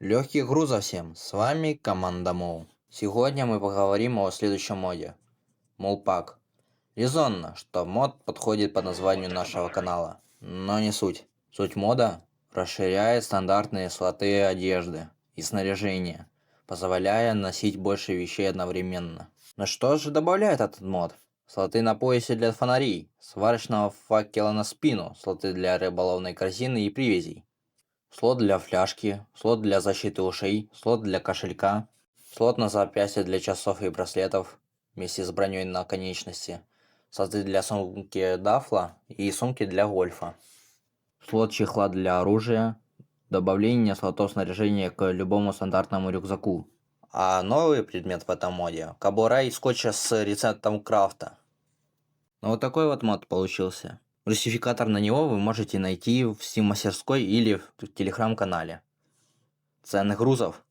Легких грузов всем, с вами команда Мол. Сегодня мы поговорим о следующем моде. Молпак. Резонно, что мод подходит по названию нашего канала, но не суть. Суть мода расширяет стандартные слоты одежды и снаряжения, позволяя носить больше вещей одновременно. Но что же добавляет этот мод? Слоты на поясе для фонарей, сварочного факела на спину, слоты для рыболовной корзины и привязей. Слот для фляжки, слот для защиты ушей, слот для кошелька, слот на запястье для часов и браслетов вместе с броней на конечности, слоты для сумки дафла и сумки для гольфа, слот чехла для оружия, добавление слотов снаряжения к любому стандартному рюкзаку. А новый предмет в этом моде – кобура из скотча с рецептом крафта. Ну вот такой вот мод получился. Русификатор на него вы можете найти в Steam мастерской или в телеграм-канале. Ценных грузов!